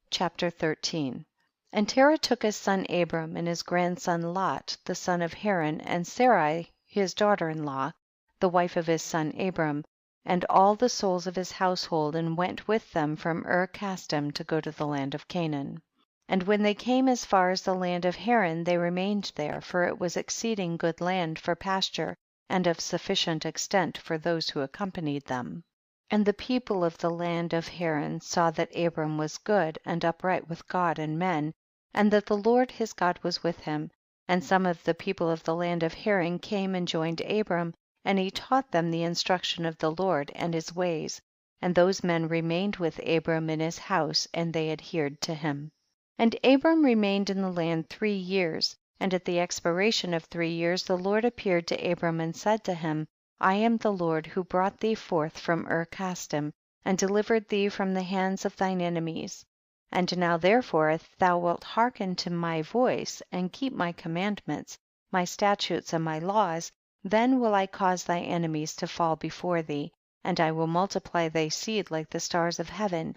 Chapter 13. And Terah took his son Abram and his grandson Lot, the son of Haran, and Sarai his daughter-in-law, the wife of his son Abram, and all the souls of his household, and went with them from Casdim to go to the land of Canaan. And when they came as far as the land of Haran they remained there, for it was exceeding good land for pasture, and of sufficient extent for those who accompanied them. And the people of the land of Haran saw that Abram was good and upright with God and men, and that the Lord his God was with him. And some of the people of the land of Haran came and joined Abram, and he taught them the instruction of the Lord and his ways, and those men remained with Abram in his house, and they adhered to him. And Abram remained in the land 3 years, and at the expiration of 3 years the Lord appeared to Abram and said to him, I am the Lord who brought thee forth from Casdim, and delivered thee from the hands of thine enemies. And now therefore, if thou wilt hearken to my voice, and keep my commandments, my statutes and my laws, then will I cause thy enemies to fall before thee, and I will multiply thy seed like the stars of heaven,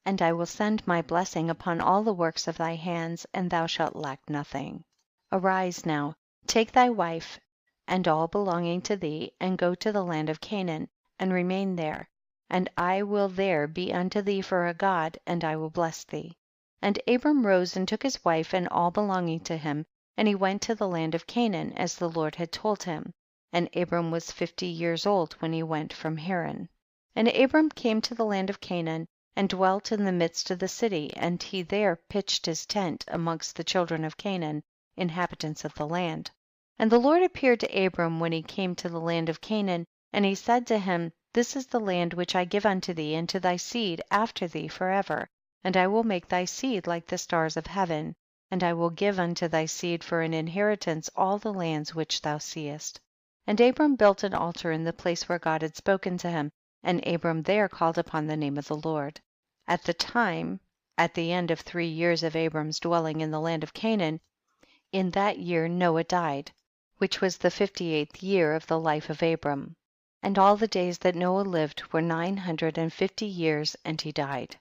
and I will send my blessing upon all the works of thy hands, and thou shalt lack nothing. Arise now, take thy wife and all belonging to thee, and go to the land of Canaan, and remain there, and I will there be unto thee for a God, and I will bless thee. And Abram rose and took his wife and all belonging to him, and he went to the land of Canaan, as the Lord had told him. And Abram was 50 years old when he went from Haran. And Abram came to the land of Canaan, and dwelt in the midst of the city, and he there pitched his tent amongst the children of Canaan, inhabitants of the land. And the Lord appeared to Abram when he came to the land of Canaan, and he said to him, This is the land which I give unto thee and to thy seed after thee forever, and I will make thy seed like the stars of heaven, and I will give unto thy seed for an inheritance all the lands which thou seest. And Abram built an altar in the place where God had spoken to him, and Abram there called upon the name of the Lord. At the end of 3 years of Abram's dwelling in the land of Canaan, in that year Noah died, which was the 58th year of the life of Abram. And all the days that Noah lived were 950 years, and he died.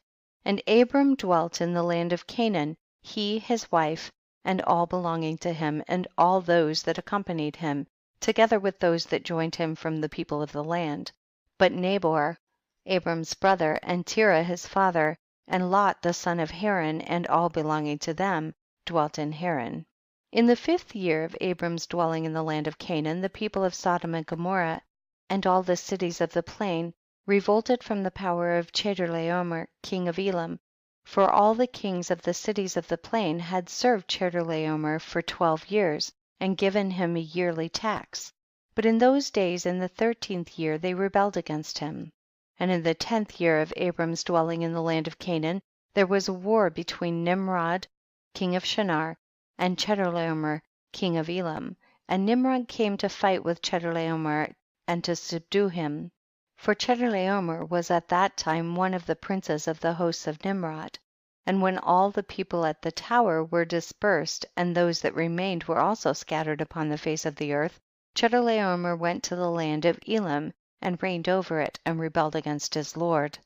And Abram dwelt in the land of Canaan, he, his wife, and all belonging to him, and all those that accompanied him, together with those that joined him from the people of the land. But Nabor, Abram's brother, and Terah his father, and Lot the son of Haran, and all belonging to them, dwelt in Haran. In the 5th year of Abram's dwelling in the land of Canaan, the people of Sodom and Gomorrah, and all the cities of the plain, revolted from the power of Chedorlaomer king of Elam, for all the kings of the cities of the plain had served Chedorlaomer for 12 years, and given him a yearly tax. But in those days, in the 13th year, they rebelled against him. And in the 10th year of Abram's dwelling in the land of Canaan, there was a war between Nimrod king of Shinar and Chedorlaomer king of Elam, and Nimrod came to fight with Chedorlaomer and to subdue him, for Chedorlaomer was at that time one of the princes of the hosts of Nimrod. And when all the people at the tower were dispersed, and those that remained were also scattered upon the face of the earth, Chedorlaomer went to the land of Elam and reigned over it, and rebelled against his Lord.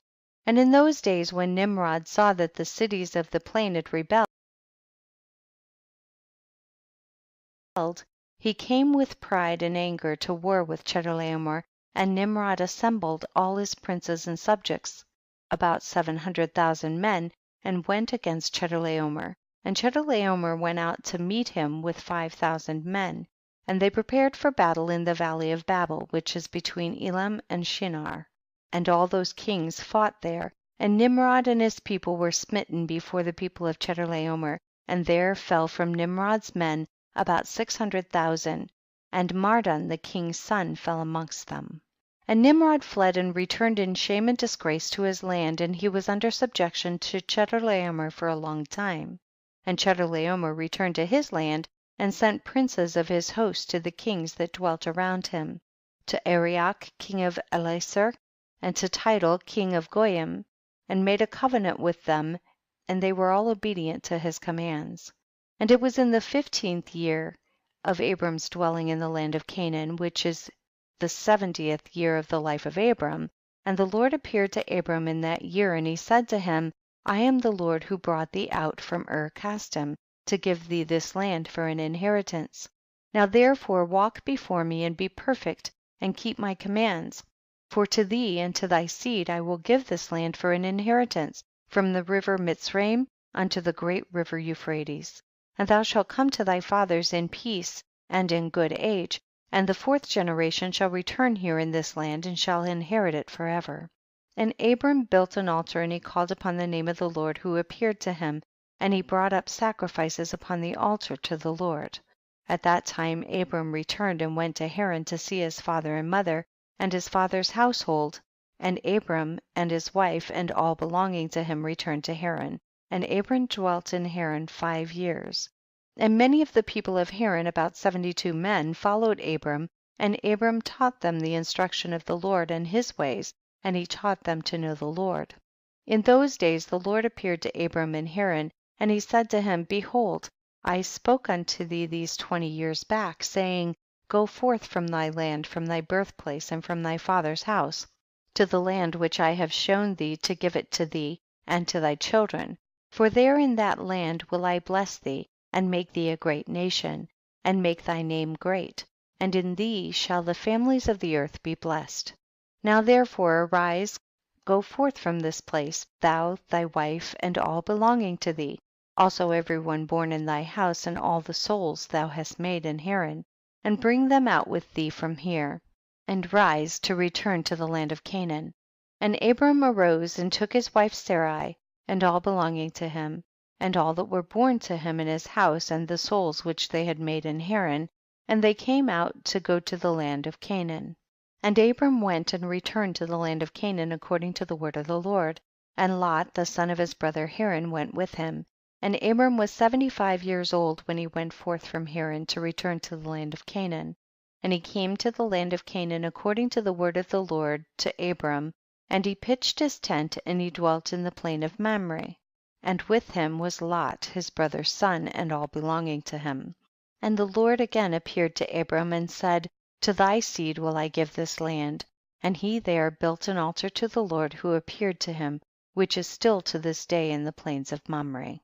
And in those days when Nimrod saw that the cities of the plain had rebelled, he came with pride and anger to war with Chedorlaomer, and Nimrod assembled all his princes and subjects, about 700,000 men, and went against Chedorlaomer. And Chedorlaomer went out to meet him with 5,000 men, and they prepared for battle in the valley of Babel, which is between Elam and Shinar. And all those kings fought there, and Nimrod and his people were smitten before the people of Chedorlaomer, and there fell from Nimrod's men about 600,000, and Mardon the king's son fell amongst them. And Nimrod fled and returned in shame and disgrace to his land, and he was under subjection to Chedorlaomer for a long time. And Chedorlaomer returned to his land, and sent princes of his host to the kings that dwelt around him, to Arioch king of Elasar, and to Tidal king of Goyim, and made a covenant with them, and they were all obedient to his commands. And it was in the 15th year of Abram's dwelling in the land of Canaan, which is the 70th year of the life of Abram, and the Lord appeared to Abram in that year, and he said to him, I am the Lord who brought thee out from Kasdim to give thee this land for an inheritance. Now therefore walk before me and be perfect and keep my commands, for to thee and to thy seed I will give this land for an inheritance, from the river Mitzraim unto the great river Euphrates. And thou shalt come to thy fathers in peace and in good age, and the fourth generation shall return here in this land and shall inherit it forever. And Abram built an altar, and he called upon the name of the Lord who appeared to him, and he brought up sacrifices upon the altar to the Lord. At that time Abram returned and went to Haran to see his father and mother and his father's household, and Abram and his wife and all belonging to him returned to Haran, and Abram dwelt in Haran 5 years. And many of the people of Haran, about 72 men, followed Abram, and Abram taught them the instruction of the Lord and his ways, and he taught them to know the Lord. In those days the Lord appeared to Abram in Haran, and he said to him, Behold, I spoke unto thee these 20 years back, saying, Go forth from thy land, from thy birthplace, and from thy father's house, to the land which I have shown thee, to give it to thee and to thy children. For there in that land will I bless thee, and make thee a great nation, and make thy name great, and in thee shall the families of the earth be blessed. Now therefore arise, go forth from this place, thou, thy wife, and all belonging to thee, also every one born in thy house, and all the souls thou hast made in Haran, and bring them out with thee from here, and rise to return to the land of Canaan. And Abram arose and took his wife Sarai, and all belonging to him, and all that were born to him in his house, and the souls which they had made in Haran, and they came out to go to the land of Canaan. And Abram went and returned to the land of Canaan according to the word of the Lord, and Lot the son of his brother Haran went with him. And Abram was 75 years old when he went forth from Haran to return to the land of Canaan. And he came to the land of Canaan according to the word of the Lord to Abram, and he pitched his tent, and he dwelt in the plain of Mamre. And with him was Lot his brother's son, and all belonging to him. And the Lord again appeared to Abram and said, To thy seed will I give this land. And he there built an altar to the Lord who appeared to him, which is still to this day in the plains of Mamre.